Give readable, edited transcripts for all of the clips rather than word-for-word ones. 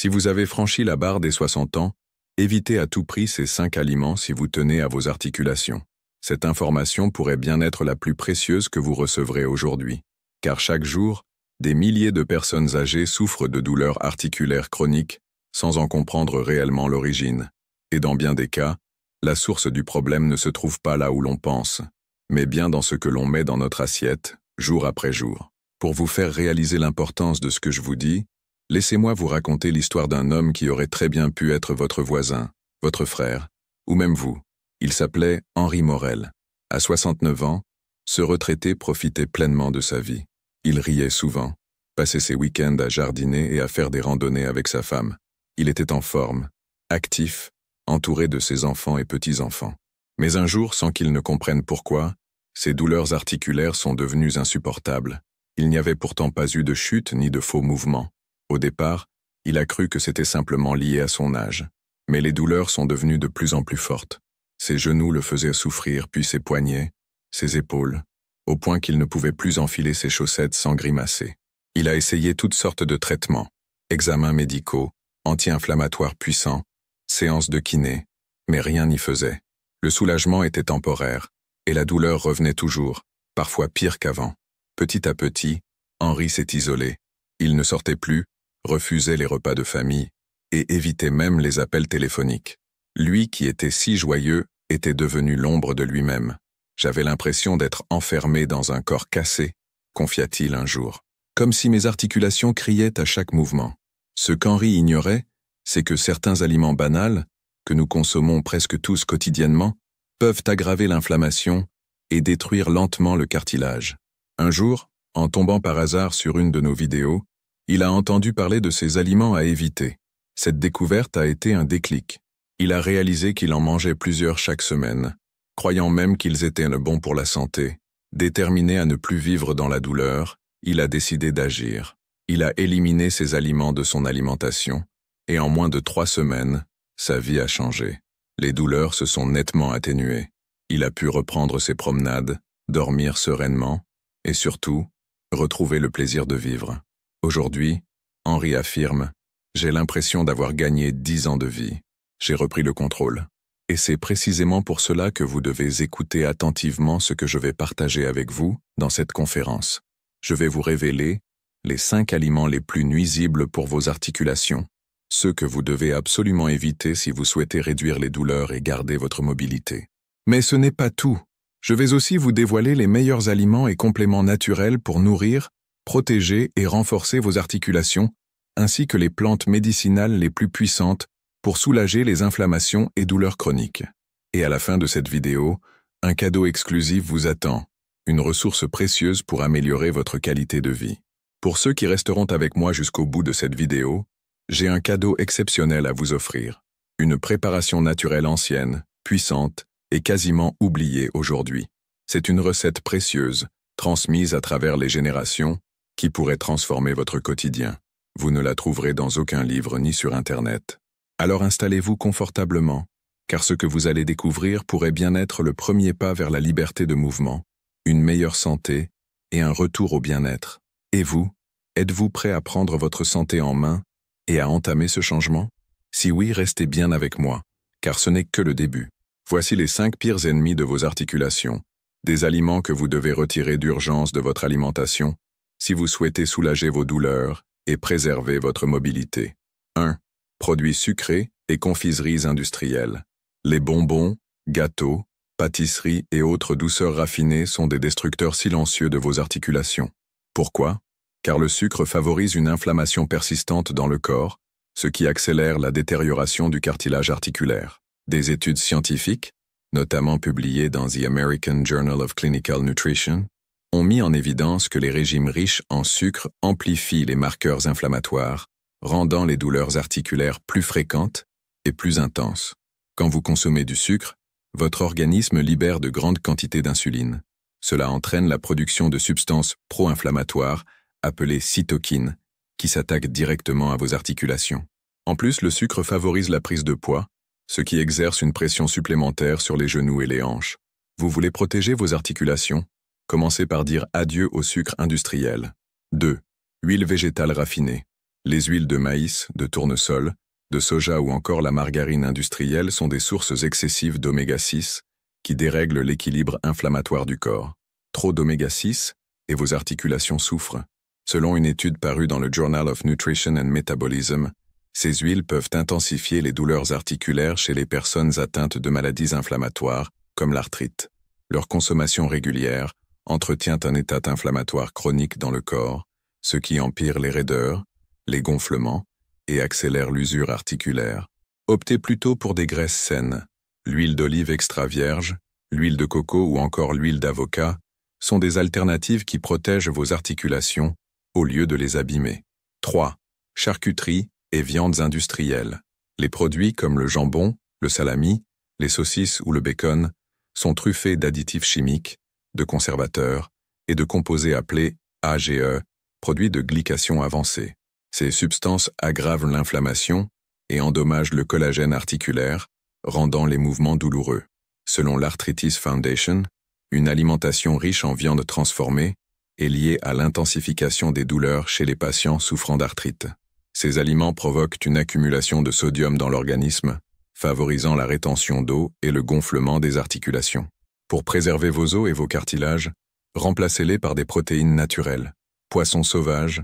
Si vous avez franchi la barre des 60 ans, évitez à tout prix ces 5 aliments si vous tenez à vos articulations. Cette information pourrait bien être la plus précieuse que vous recevrez aujourd'hui, car chaque jour, des milliers de personnes âgées souffrent de douleurs articulaires chroniques sans en comprendre réellement l'origine. Et dans bien des cas, la source du problème ne se trouve pas là où l'on pense, mais bien dans ce que l'on met dans notre assiette, jour après jour. Pour vous faire réaliser l'importance de ce que je vous dis, laissez-moi vous raconter l'histoire d'un homme qui aurait très bien pu être votre voisin, votre frère, ou même vous. Il s'appelait Henri Morel. À 69 ans, ce retraité profitait pleinement de sa vie. Il riait souvent, passait ses week-ends à jardiner et à faire des randonnées avec sa femme. Il était en forme, actif, entouré de ses enfants et petits-enfants. Mais un jour, sans qu'il ne comprenne pourquoi, ses douleurs articulaires sont devenues insupportables. Il n'y avait pourtant pas eu de chute ni de faux mouvements. Au départ, il a cru que c'était simplement lié à son âge. Mais les douleurs sont devenues de plus en plus fortes. Ses genoux le faisaient souffrir, puis ses poignets, ses épaules, au point qu'il ne pouvait plus enfiler ses chaussettes sans grimacer. Il a essayé toutes sortes de traitements, examens médicaux, anti-inflammatoires puissants, séances de kiné, mais rien n'y faisait. Le soulagement était temporaire, et la douleur revenait toujours, parfois pire qu'avant. Petit à petit, Henri s'est isolé. Il ne sortait plus, refusait les repas de famille, et évitait même les appels téléphoniques. Lui qui était si joyeux était devenu l'ombre de lui-même. J'avais l'impression d'être enfermé dans un corps cassé, confia-t-il un jour. Comme si mes articulations criaient à chaque mouvement. Ce qu'Henri ignorait, c'est que certains aliments banals, que nous consommons presque tous quotidiennement, peuvent aggraver l'inflammation et détruire lentement le cartilage. Un jour, en tombant par hasard sur une de nos vidéos, il a entendu parler de ces aliments à éviter. Cette découverte a été un déclic. Il a réalisé qu'il en mangeait plusieurs chaque semaine, croyant même qu'ils étaient bons pour la santé. Déterminé à ne plus vivre dans la douleur, il a décidé d'agir. Il a éliminé ces aliments de son alimentation, et en moins de 3 semaines, sa vie a changé. Les douleurs se sont nettement atténuées. Il a pu reprendre ses promenades, dormir sereinement, et surtout, retrouver le plaisir de vivre. Aujourd'hui, Henri affirme « J'ai l'impression d'avoir gagné 10 ans de vie. J'ai repris le contrôle. » Et c'est précisément pour cela que vous devez écouter attentivement ce que je vais partager avec vous dans cette conférence. Je vais vous révéler les 5 aliments les plus nuisibles pour vos articulations, ceux que vous devez absolument éviter si vous souhaitez réduire les douleurs et garder votre mobilité. Mais ce n'est pas tout. Je vais aussi vous dévoiler les meilleurs aliments et compléments naturels pour nourrir, protéger et renforcer vos articulations, ainsi que les plantes médicinales les plus puissantes pour soulager les inflammations et douleurs chroniques. Et à la fin de cette vidéo, un cadeau exclusif vous attend, une ressource précieuse pour améliorer votre qualité de vie. Pour ceux qui resteront avec moi jusqu'au bout de cette vidéo, j'ai un cadeau exceptionnel à vous offrir, une préparation naturelle ancienne, puissante et quasiment oubliée aujourd'hui. C'est une recette précieuse, transmise à travers les générations, qui pourrait transformer votre quotidien. Vous ne la trouverez dans aucun livre ni sur Internet. Alors installez-vous confortablement, car ce que vous allez découvrir pourrait bien être le premier pas vers la liberté de mouvement, une meilleure santé et un retour au bien-être. Et vous, êtes-vous prêt à prendre votre santé en main et à entamer ce changement? Si oui, restez bien avec moi, car ce n'est que le début. Voici les 5 pires ennemis de vos articulations, des aliments que vous devez retirer d'urgence de votre alimentation si vous souhaitez soulager vos douleurs et préserver votre mobilité. 1. Produits sucrés et confiseries industrielles. Les bonbons, gâteaux, pâtisseries et autres douceurs raffinées sont des destructeurs silencieux de vos articulations. Pourquoi? Car le sucre favorise une inflammation persistante dans le corps, ce qui accélère la détérioration du cartilage articulaire. Des études scientifiques, notamment publiées dans The American Journal of Clinical Nutrition, ont mis en évidence que les régimes riches en sucre amplifient les marqueurs inflammatoires, rendant les douleurs articulaires plus fréquentes et plus intenses. Quand vous consommez du sucre, votre organisme libère de grandes quantités d'insuline. Cela entraîne la production de substances pro-inflammatoires appelées cytokines, qui s'attaquent directement à vos articulations. En plus, le sucre favorise la prise de poids, ce qui exerce une pression supplémentaire sur les genoux et les hanches. Vous voulez protéger vos articulations? Commencez par dire adieu au sucre industriel. 2. Huile végétale raffinée. Les huiles de maïs, de tournesol, de soja ou encore la margarine industrielle sont des sources excessives d'oméga 6 qui dérèglent l'équilibre inflammatoire du corps. Trop d'oméga 6 et vos articulations souffrent. Selon une étude parue dans le Journal of Nutrition and Metabolism, ces huiles peuvent intensifier les douleurs articulaires chez les personnes atteintes de maladies inflammatoires, comme l'arthrite. Leur consommation régulière entretient un état inflammatoire chronique dans le corps, ce qui empire les raideurs, les gonflements et accélère l'usure articulaire. Optez plutôt pour des graisses saines. L'huile d'olive extra vierge, l'huile de coco ou encore l'huile d'avocat sont des alternatives qui protègent vos articulations au lieu de les abîmer. 3. Charcuterie et viandes industrielles. Les produits comme le jambon, le salami, les saucisses ou le bacon sont truffés d'additifs chimiques, de conservateurs et de composés appelés AGE, produits de glycation avancée. Ces substances aggravent l'inflammation et endommagent le collagène articulaire, rendant les mouvements douloureux. Selon l'Arthritis Foundation, une alimentation riche en viande transformée est liée à l'intensification des douleurs chez les patients souffrant d'arthrite. Ces aliments provoquent une accumulation de sodium dans l'organisme, favorisant la rétention d'eau et le gonflement des articulations. Pour préserver vos os et vos cartilages, remplacez-les par des protéines naturelles, poissons sauvages,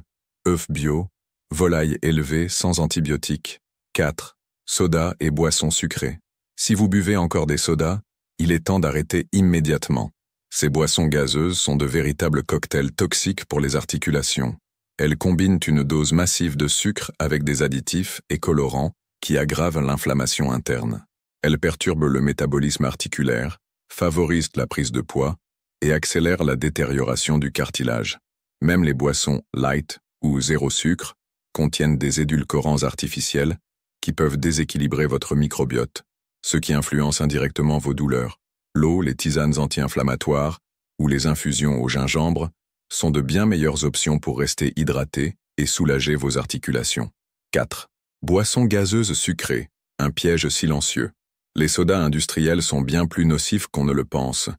œufs bio, volailles élevées sans antibiotiques. 4. Soda et boissons sucrées. Si vous buvez encore des sodas, il est temps d'arrêter immédiatement. Ces boissons gazeuses sont de véritables cocktails toxiques pour les articulations. Elles combinent une dose massive de sucre avec des additifs et colorants qui aggravent l'inflammation interne. Elles perturbent le métabolisme articulaire, favorisent la prise de poids et accélèrent la détérioration du cartilage. Même les boissons light ou zéro sucre contiennent des édulcorants artificiels qui peuvent déséquilibrer votre microbiote, ce qui influence indirectement vos douleurs. L'eau, les tisanes anti-inflammatoires ou les infusions au gingembre sont de bien meilleures options pour rester hydraté et soulager vos articulations. 4. Boissons gazeuses sucrées, un piège silencieux. Les sodas industriels sont bien plus nocifs qu'on ne le pense.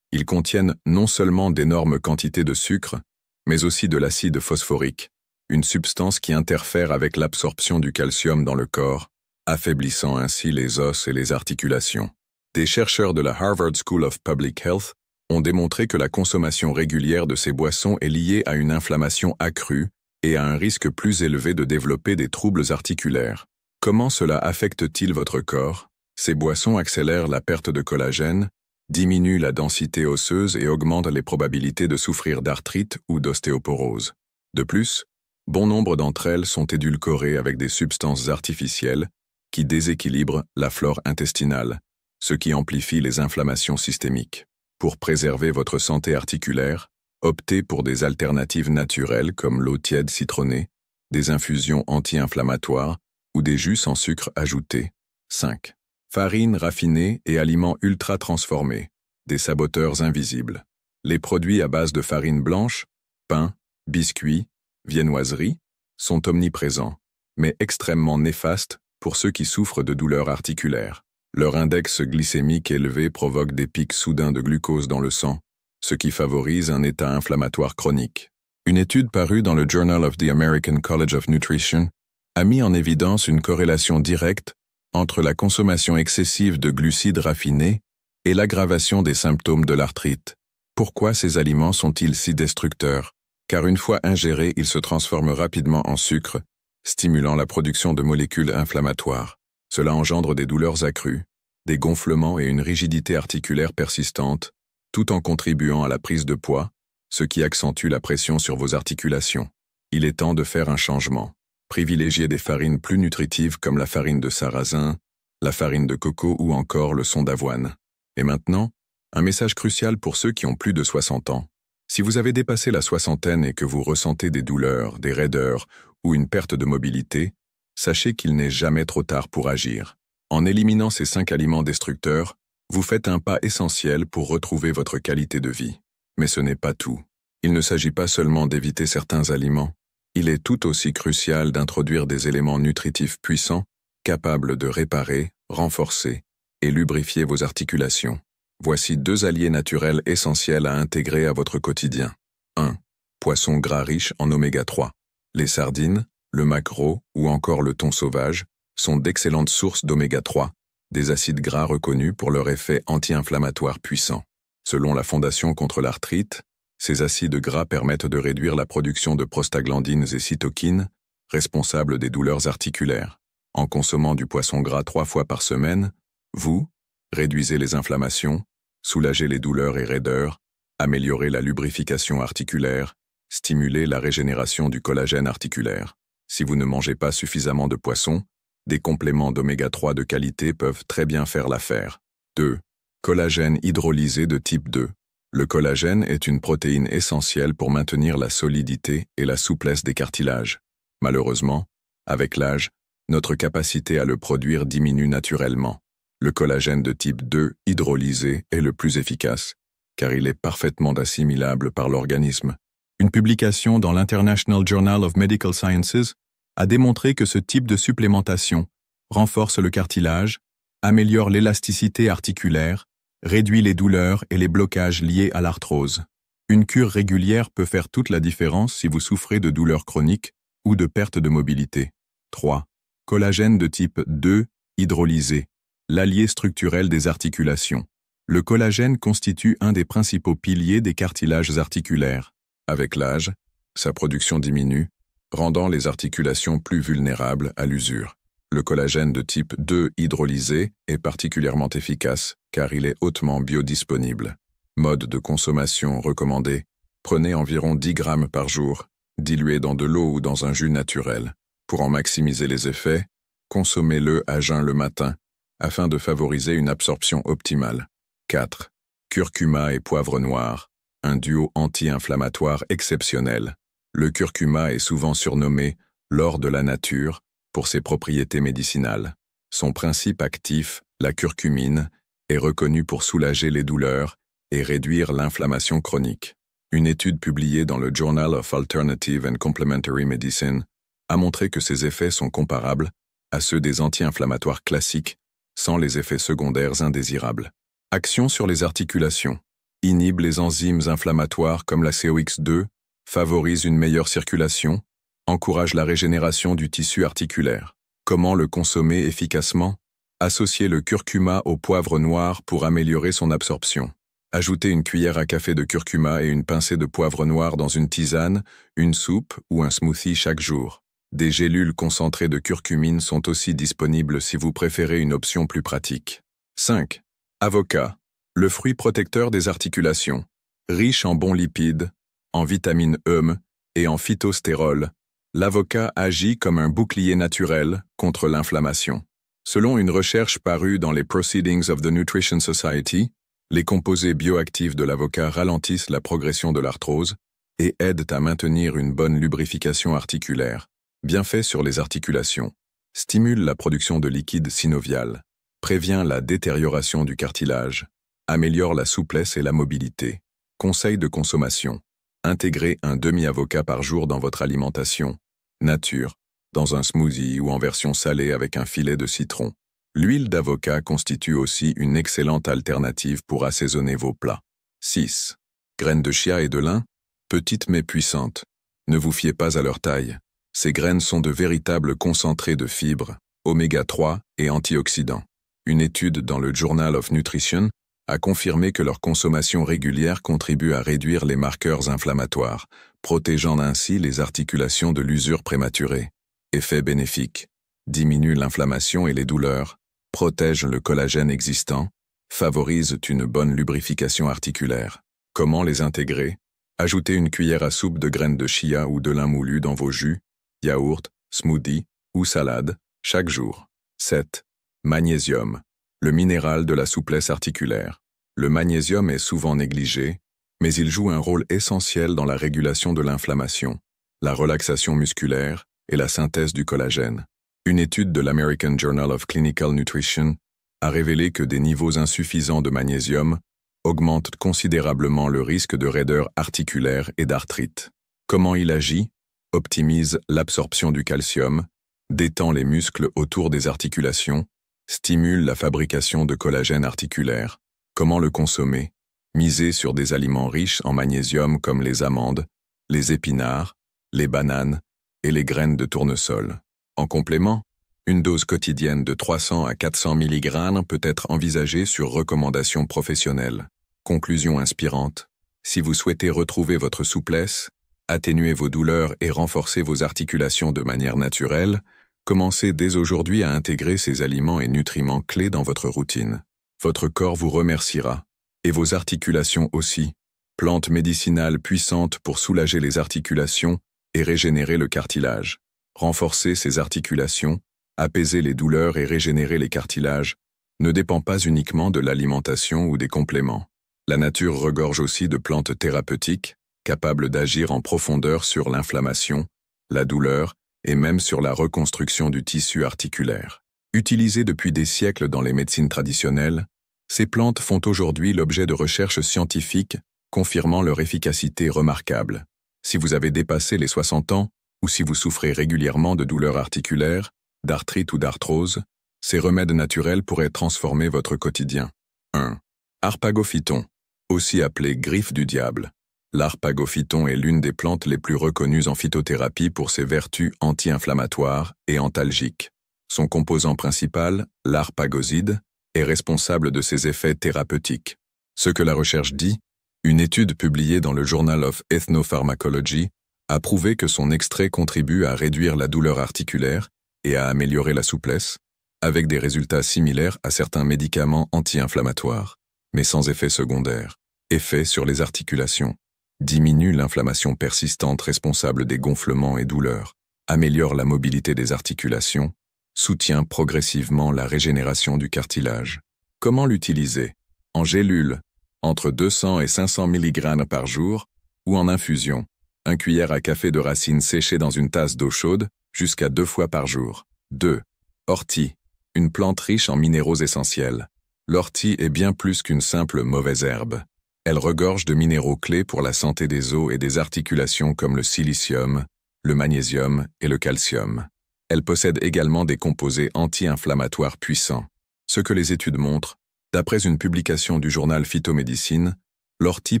Ils contiennent non seulement d'énormes quantités de sucre, mais aussi de l'acide phosphorique, une substance qui interfère avec l'absorption du calcium dans le corps, affaiblissant ainsi les os et les articulations. Des chercheurs de la Harvard School of Public Health ont démontré que la consommation régulière de ces boissons est liée à une inflammation accrue et à un risque plus élevé de développer des troubles articulaires. Comment cela affecte-t-il votre corps? Ces boissons accélèrent la perte de collagène, diminuent la densité osseuse et augmentent les probabilités de souffrir d'arthrite ou d'ostéoporose. De plus, bon nombre d'entre elles sont édulcorées avec des substances artificielles qui déséquilibrent la flore intestinale, ce qui amplifie les inflammations systémiques. Pour préserver votre santé articulaire, optez pour des alternatives naturelles comme l'eau tiède citronnée, des infusions anti-inflammatoires ou des jus sans sucre ajouté. 5. Farine raffinée et aliments ultra transformés, des saboteurs invisibles. Les produits à base de farine blanche, pain, biscuits, viennoiseries sont omniprésents, mais extrêmement néfastes pour ceux qui souffrent de douleurs articulaires. Leur index glycémique élevé provoque des pics soudains de glucose dans le sang, ce qui favorise un état inflammatoire chronique. Une étude parue dans le Journal of the American College of Nutrition a mis en évidence une corrélation directe entre la consommation excessive de glucides raffinés et l'aggravation des symptômes de l'arthrite. Pourquoi ces aliments sont-ils si destructeurs? Car une fois ingérés, ils se transforment rapidement en sucre, stimulant la production de molécules inflammatoires. Cela engendre des douleurs accrues, des gonflements et une rigidité articulaire persistante, tout en contribuant à la prise de poids, ce qui accentue la pression sur vos articulations. Il est temps de faire un changement. Privilégiez des farines plus nutritives comme la farine de sarrasin, la farine de coco ou encore le son d'avoine. Et maintenant, un message crucial pour ceux qui ont plus de 60 ans. Si vous avez dépassé la soixantaine et que vous ressentez des douleurs, des raideurs ou une perte de mobilité, sachez qu'il n'est jamais trop tard pour agir. En éliminant ces 5 aliments destructeurs, vous faites un pas essentiel pour retrouver votre qualité de vie. Mais ce n'est pas tout. Il ne s'agit pas seulement d'éviter certains aliments. Il est tout aussi crucial d'introduire des éléments nutritifs puissants, capables de réparer, renforcer et lubrifier vos articulations. Voici 2 alliés naturels essentiels à intégrer à votre quotidien. 1. Poisson gras riche en oméga 3. Les sardines, le maquereau ou encore le thon sauvage sont d'excellentes sources d'oméga 3, des acides gras reconnus pour leur effet anti-inflammatoire puissant. Selon la Fondation contre l'arthrite, ces acides gras permettent de réduire la production de prostaglandines et cytokines, responsables des douleurs articulaires. En consommant du poisson gras 3 fois par semaine, vous réduisez les inflammations, soulagez les douleurs et raideurs, améliorez la lubrification articulaire, stimulez la régénération du collagène articulaire. Si vous ne mangez pas suffisamment de poisson, des compléments d'oméga 3 de qualité peuvent très bien faire l'affaire. 2. Collagène hydrolysé de type 2. Le collagène est une protéine essentielle pour maintenir la solidité et la souplesse des cartilages. Malheureusement, avec l'âge, notre capacité à le produire diminue naturellement. Le collagène de type 2 hydrolysé est le plus efficace, car il est parfaitement assimilable par l'organisme. Une publication dans l'International Journal of Medical Sciences a démontré que ce type de supplémentation renforce le cartilage, améliore l'élasticité articulaire, réduit les douleurs et les blocages liés à l'arthrose. Une cure régulière peut faire toute la différence si vous souffrez de douleurs chroniques ou de perte de mobilité. 3. Collagène de type 2 hydrolysé, l'allié structurel des articulations. Le collagène constitue un des principaux piliers des cartilages articulaires. Avec l'âge, sa production diminue, rendant les articulations plus vulnérables à l'usure. Le collagène de type 2 hydrolysé est particulièrement efficace car il est hautement biodisponible. Mode de consommation recommandé. Prenez environ 10 grammes par jour, dilué dans de l'eau ou dans un jus naturel. Pour en maximiser les effets, consommez-le à jeun le matin afin de favoriser une absorption optimale. 4. Curcuma et poivre noir, un duo anti-inflammatoire exceptionnel. Le curcuma est souvent surnommé l'or de la nature pour ses propriétés médicinales. Son principe actif, la curcumine, est reconnu pour soulager les douleurs et réduire l'inflammation chronique. Une étude publiée dans le Journal of Alternative and Complementary Medicine a montré que ses effets sont comparables à ceux des anti-inflammatoires classiques sans les effets secondaires indésirables. Action sur les articulations. Inhibe les enzymes inflammatoires comme la COX2, favorise une meilleure circulation, encourage la régénération du tissu articulaire. Comment le consommer efficacement? Associez le curcuma au poivre noir pour améliorer son absorption. Ajoutez une cuillère à café de curcuma et une pincée de poivre noir dans une tisane, une soupe ou un smoothie chaque jour. Des gélules concentrées de curcumine sont aussi disponibles si vous préférez une option plus pratique. 5. Avocat. Le fruit protecteur des articulations. Riche en bons lipides, en vitamine E et en phytostérol, l'avocat agit comme un bouclier naturel contre l'inflammation. Selon une recherche parue dans les Proceedings of the Nutrition Society, les composés bioactifs de l'avocat ralentissent la progression de l'arthrose et aident à maintenir une bonne lubrification articulaire. Bienfait sur les articulations. Stimule la production de liquide synovial. Prévient la détérioration du cartilage. Améliore la souplesse et la mobilité. Conseil de consommation. Intégrez un demi-avocat par jour dans votre alimentation. Nature, dans un smoothie ou en version salée avec un filet de citron. L'huile d'avocat constitue aussi une excellente alternative pour assaisonner vos plats. 6. Graines de chia et de lin, petites mais puissantes. Ne vous fiez pas à leur taille. Ces graines sont de véritables concentrés de fibres, oméga 3 et antioxydants. Une étude dans le Journal of Nutrition a confirmé que leur consommation régulière contribue à réduire les marqueurs inflammatoires, protégeant ainsi les articulations de l'usure prématurée. Effet bénéfique. Diminue l'inflammation et les douleurs, protège le collagène existant, favorise une bonne lubrification articulaire. Comment les intégrer? Ajoutez une cuillère à soupe de graines de chia ou de lin moulu dans vos jus, yaourt, smoothie ou salade, chaque jour. 7. Magnésium. Le minéral de la souplesse articulaire. Le magnésium est souvent négligé, mais il joue un rôle essentiel dans la régulation de l'inflammation, la relaxation musculaire et la synthèse du collagène. Une étude de l'American Journal of Clinical Nutrition a révélé que des niveaux insuffisants de magnésium augmentent considérablement le risque de raideur articulaire et d'arthrite. Comment il agit? Optimise l'absorption du calcium, détend les muscles autour des articulations, stimule la fabrication de collagène articulaire. Comment le consommer? Misez sur des aliments riches en magnésium comme les amandes, les épinards, les bananes, et les graines de tournesol. En complément, une dose quotidienne de 300 à 400 mg peut être envisagée sur recommandation professionnelle. Conclusion inspirante. Si vous souhaitez retrouver votre souplesse, atténuer vos douleurs et renforcer vos articulations de manière naturelle, commencez dès aujourd'hui à intégrer ces aliments et nutriments clés dans votre routine. Votre corps vous remerciera, et vos articulations aussi. Plantes médicinales puissantes pour soulager les articulations et régénérer le cartilage. Renforcer ces articulations, apaiser les douleurs et régénérer les cartilages ne dépend pas uniquement de l'alimentation ou des compléments. La nature regorge aussi de plantes thérapeutiques, capables d'agir en profondeur sur l'inflammation, la douleur et même sur la reconstruction du tissu articulaire. Utilisées depuis des siècles dans les médecines traditionnelles, ces plantes font aujourd'hui l'objet de recherches scientifiques confirmant leur efficacité remarquable. Si vous avez dépassé les 60 ans ou si vous souffrez régulièrement de douleurs articulaires, d'arthrite ou d'arthrose, ces remèdes naturels pourraient transformer votre quotidien. 1. Harpagophyton, aussi appelé griffe du diable. L'harpagophyton est l'une des plantes les plus reconnues en phytothérapie pour ses vertus anti-inflammatoires et antalgiques. Son composant principal, l'harpagoside, est responsable de ses effets thérapeutiques. Ce que la recherche dit, une étude publiée dans le Journal of Ethnopharmacology a prouvé que son extrait contribue à réduire la douleur articulaire et à améliorer la souplesse, avec des résultats similaires à certains médicaments anti-inflammatoires, mais sans effet secondaire. Effet sur les articulations. Diminue l'inflammation persistante responsable des gonflements et douleurs, améliore la mobilité des articulations, soutient progressivement la régénération du cartilage. Comment l'utiliser? En gélule, entre 200 et 500 mg par jour, ou en infusion, 1 cuillère à café de racines séchées dans une tasse d'eau chaude, jusqu'à 2 fois par jour. 2. Ortie, une plante riche en minéraux essentiels. L'ortie est bien plus qu'une simple mauvaise herbe. Elle regorge de minéraux clés pour la santé des os et des articulations comme le silicium, le magnésium et le calcium. Elle possède également des composés anti-inflammatoires puissants. Ce que les études montrent, d'après une publication du journal Phytomédecine, l'ortie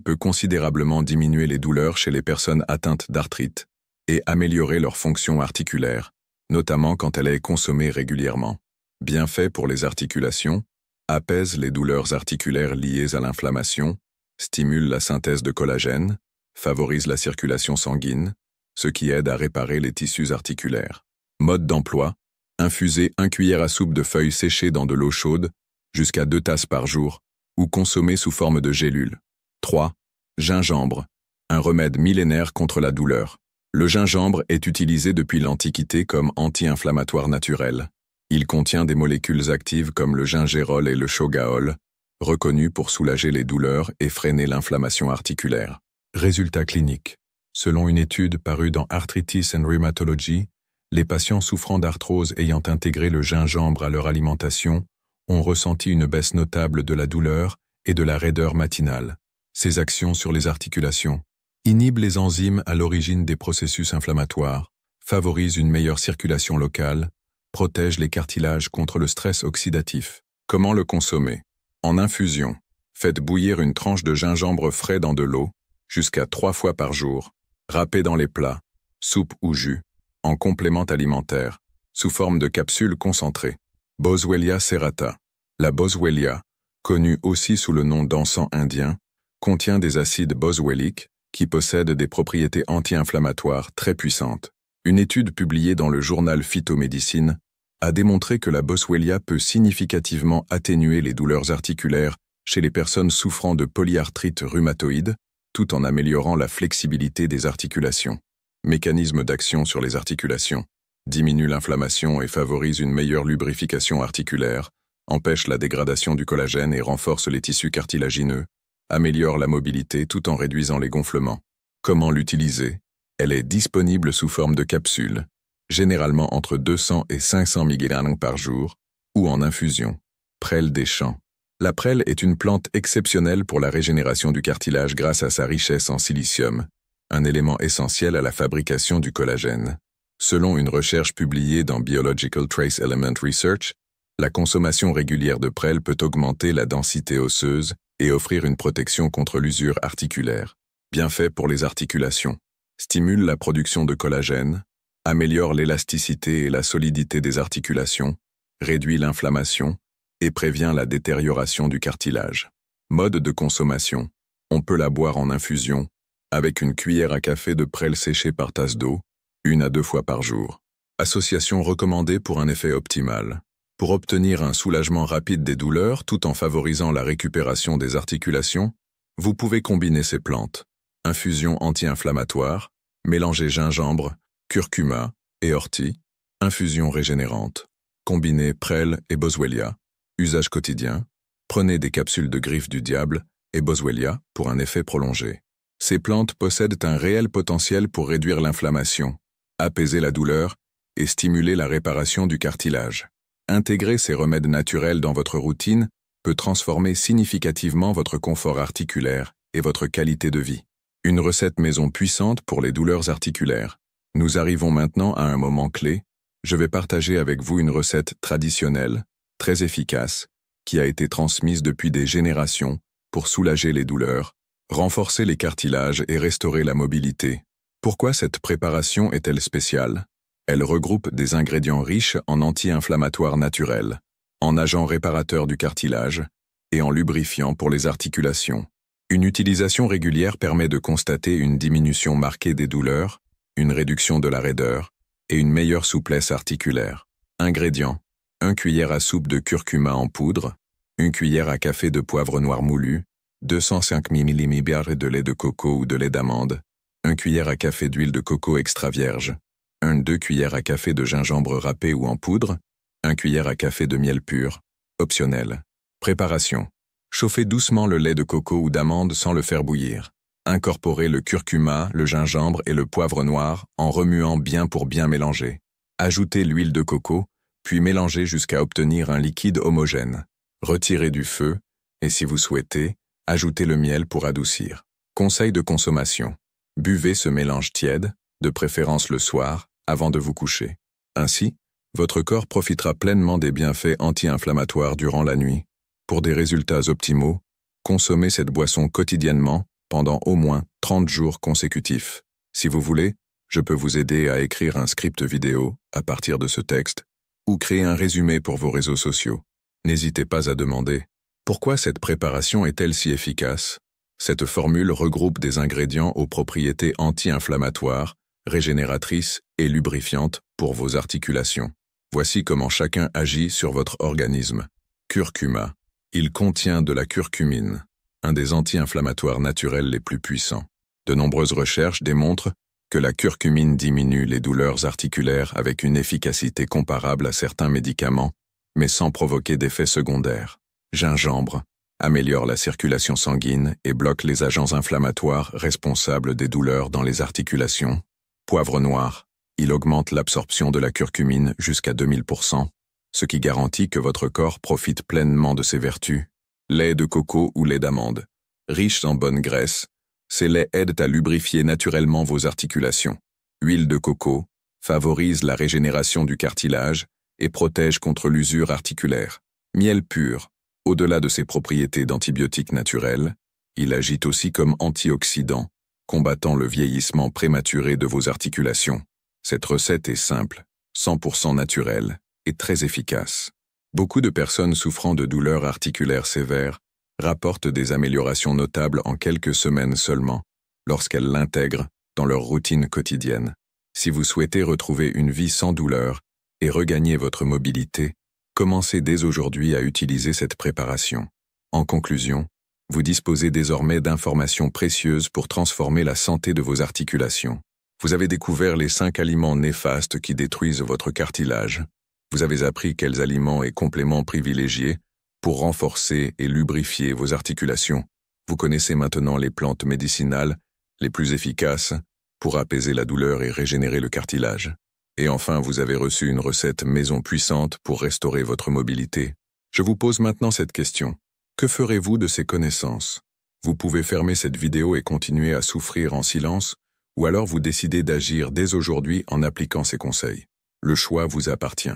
peut considérablement diminuer les douleurs chez les personnes atteintes d'arthrite et améliorer leur fonction articulaire, notamment quand elle est consommée régulièrement. Bienfait pour les articulations, apaise les douleurs articulaires liées à l'inflammation, stimule la synthèse de collagène, favorise la circulation sanguine, ce qui aide à réparer les tissus articulaires. Mode d'emploi, infuser 1 cuillère à soupe de feuilles séchées dans de l'eau chaude, jusqu'à 2 tasses par jour, ou consommer sous forme de gélule. 3. Gingembre, un remède millénaire contre la douleur. Le gingembre est utilisé depuis l'Antiquité comme anti-inflammatoire naturel. Il contient des molécules actives comme le gingérol et le shogaol, reconnus pour soulager les douleurs et freiner l'inflammation articulaire. Résultats cliniques. Selon une étude parue dans Arthritis and Rheumatology, les patients souffrant d'arthrose ayant intégré le gingembre à leur alimentation ont ressenti une baisse notable de la douleur et de la raideur matinale. Ses actions sur les articulations inhibent les enzymes à l'origine des processus inflammatoires, favorisent une meilleure circulation locale, protègent les cartilages contre le stress oxydatif. Comment le consommer? En infusion, faites bouillir une tranche de gingembre frais dans de l'eau, jusqu'à 3 fois par jour. Râpez dans les plats, soupe ou jus, en complément alimentaire, sous forme de capsules concentrées. Boswellia serrata. La boswellia, connue aussi sous le nom d'encens indien, contient des acides boswelliques qui possèdent des propriétés anti-inflammatoires très puissantes. Une étude publiée dans le journal Phytomédecine a démontré que la boswellia peut significativement atténuer les douleurs articulaires chez les personnes souffrant de polyarthrite rhumatoïde, tout en améliorant la flexibilité des articulations. Mécanisme d'action sur les articulations. Diminue l'inflammation et favorise une meilleure lubrification articulaire, empêche la dégradation du collagène et renforce les tissus cartilagineux, améliore la mobilité tout en réduisant les gonflements. Comment l'utiliser? Elle est disponible sous forme de capsules, généralement entre 200 et 500 mg par jour, ou en infusion. Prêle des champs. La prêle est une plante exceptionnelle pour la régénération du cartilage grâce à sa richesse en silicium, un élément essentiel à la fabrication du collagène. Selon une recherche publiée dans Biological Trace Element Research, la consommation régulière de prêle peut augmenter la densité osseuse et offrir une protection contre l'usure articulaire. Bienfait pour les articulations. Stimule la production de collagène, améliore l'élasticité et la solidité des articulations, réduit l'inflammation et prévient la détérioration du cartilage. Mode de consommation. On peut la boire en infusion, avec une cuillère à café de prêle séchée par tasse d'eau, 1 à 2 fois par jour. Association recommandée pour un effet optimal. Pour obtenir un soulagement rapide des douleurs tout en favorisant la récupération des articulations, vous pouvez combiner ces plantes. Infusion anti-inflammatoire, mélanger gingembre, curcuma et ortie. Infusion régénérante. Combinez prêle et boswellia. Usage quotidien. Prenez des capsules de griffe du diable et boswellia pour un effet prolongé. Ces plantes possèdent un réel potentiel pour réduire l'inflammation, apaiser la douleur et stimuler la réparation du cartilage. Intégrer ces remèdes naturels dans votre routine peut transformer significativement votre confort articulaire et votre qualité de vie. Une recette maison puissante pour les douleurs articulaires. Nous arrivons maintenant à un moment clé. Je vais partager avec vous une recette traditionnelle, très efficace, qui a été transmise depuis des générations pour soulager les douleurs, renforcer les cartilages et restaurer la mobilité. Pourquoi cette préparation est-elle spéciale? Elle regroupe des ingrédients riches en anti-inflammatoires naturels, en agents réparateurs du cartilage et en lubrifiants pour les articulations. Une utilisation régulière permet de constater une diminution marquée des douleurs, une réduction de la raideur et une meilleure souplesse articulaire. Ingrédients: 1 cuillère à soupe de curcuma en poudre, 1 cuillère à café de poivre noir moulu, 205 ml de lait de coco ou de lait d'amande, 1 cuillère à café d'huile de coco extra vierge, 2 cuillères à café de gingembre râpé ou en poudre, 1 cuillère à café de miel pur, optionnel. Préparation. Chauffez doucement le lait de coco ou d'amande sans le faire bouillir. Incorporez le curcuma, le gingembre et le poivre noir en remuant bien pour bien mélanger. Ajoutez l'huile de coco, puis mélangez jusqu'à obtenir un liquide homogène. Retirez du feu, et si vous souhaitez, ajoutez le miel pour adoucir. Conseil de consommation. Buvez ce mélange tiède, de préférence le soir, avant de vous coucher. Ainsi, votre corps profitera pleinement des bienfaits anti-inflammatoires durant la nuit. Pour des résultats optimaux, consommez cette boisson quotidiennement pendant au moins 30 jours consécutifs. Si vous voulez, je peux vous aider à écrire un script vidéo à partir de ce texte ou créer un résumé pour vos réseaux sociaux. N'hésitez pas à demander « Pourquoi cette préparation est-elle si efficace ?» Cette formule regroupe des ingrédients aux propriétés anti-inflammatoires, régénératrices et lubrifiantes pour vos articulations. Voici comment chacun agit sur votre organisme. Curcuma. Il contient de la curcumine, un des anti-inflammatoires naturels les plus puissants. De nombreuses recherches démontrent que la curcumine diminue les douleurs articulaires avec une efficacité comparable à certains médicaments, mais sans provoquer d'effets secondaires. Gingembre améliore la circulation sanguine et bloque les agents inflammatoires responsables des douleurs dans les articulations. Poivre noir. Il augmente l'absorption de la curcumine jusqu'à 2000%, ce qui garantit que votre corps profite pleinement de ses vertus. Lait de coco ou lait d'amande. Riche en bonnes graisses, ces laits aident à lubrifier naturellement vos articulations. Huile de coco favorise la régénération du cartilage et protège contre l'usure articulaire. Miel pur. Au-delà de ses propriétés d'antibiotiques naturels, il agit aussi comme antioxydant, combattant le vieillissement prématuré de vos articulations. Cette recette est simple, 100% naturelle et très efficace. Beaucoup de personnes souffrant de douleurs articulaires sévères rapportent des améliorations notables en quelques semaines seulement, lorsqu'elles l'intègrent dans leur routine quotidienne. Si vous souhaitez retrouver une vie sans douleur et regagner votre mobilité, commencez dès aujourd'hui à utiliser cette préparation. En conclusion, vous disposez désormais d'informations précieuses pour transformer la santé de vos articulations. Vous avez découvert les 5 aliments néfastes qui détruisent votre cartilage. Vous avez appris quels aliments et compléments privilégiés pour renforcer et lubrifier vos articulations. Vous connaissez maintenant les plantes médicinales les plus efficaces pour apaiser la douleur et régénérer le cartilage. Et enfin, vous avez reçu une recette maison puissante pour restaurer votre mobilité. Je vous pose maintenant cette question. Que ferez-vous de ces connaissances? Vous pouvez fermer cette vidéo et continuer à souffrir en silence, ou alors vous décidez d'agir dès aujourd'hui en appliquant ces conseils. Le choix vous appartient.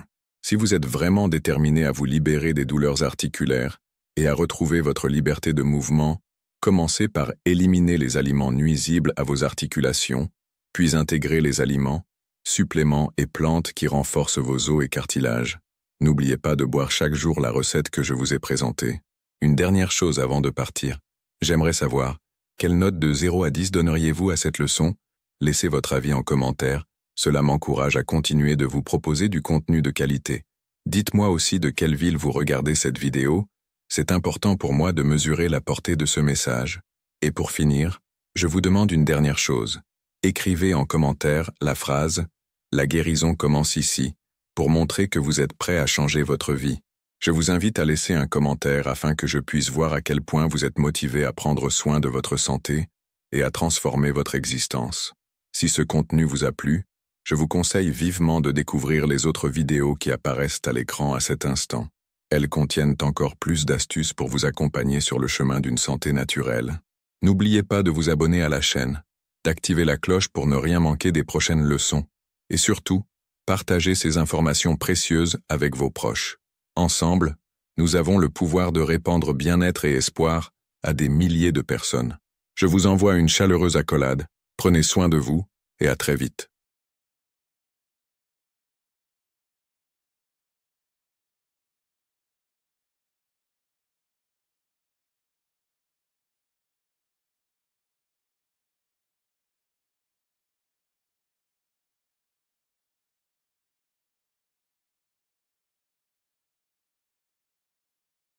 Si vous êtes vraiment déterminé à vous libérer des douleurs articulaires et à retrouver votre liberté de mouvement, commencez par éliminer les aliments nuisibles à vos articulations, puis intégrer les aliments, suppléments et plantes qui renforcent vos os et cartilages. N'oubliez pas de boire chaque jour la recette que je vous ai présentée. Une dernière chose avant de partir. J'aimerais savoir, quelle note de 0 à 10 donneriez-vous à cette leçon? Laissez votre avis en commentaire, cela m'encourage à continuer de vous proposer du contenu de qualité. Dites-moi aussi de quelle ville vous regardez cette vidéo, c'est important pour moi de mesurer la portée de ce message. Et pour finir, je vous demande une dernière chose. Écrivez en commentaire la phrase « La guérison commence ici » pour montrer que vous êtes prêt à changer votre vie. Je vous invite à laisser un commentaire afin que je puisse voir à quel point vous êtes motivé à prendre soin de votre santé et à transformer votre existence. Si ce contenu vous a plu, je vous conseille vivement de découvrir les autres vidéos qui apparaissent à l'écran à cet instant. Elles contiennent encore plus d'astuces pour vous accompagner sur le chemin d'une santé naturelle. N'oubliez pas de vous abonner à la chaîne, d'activer la cloche pour ne rien manquer des prochaines leçons, et surtout, partagez ces informations précieuses avec vos proches. Ensemble, nous avons le pouvoir de répandre bien-être et espoir à des milliers de personnes. Je vous envoie une chaleureuse accolade, prenez soin de vous, et à très vite.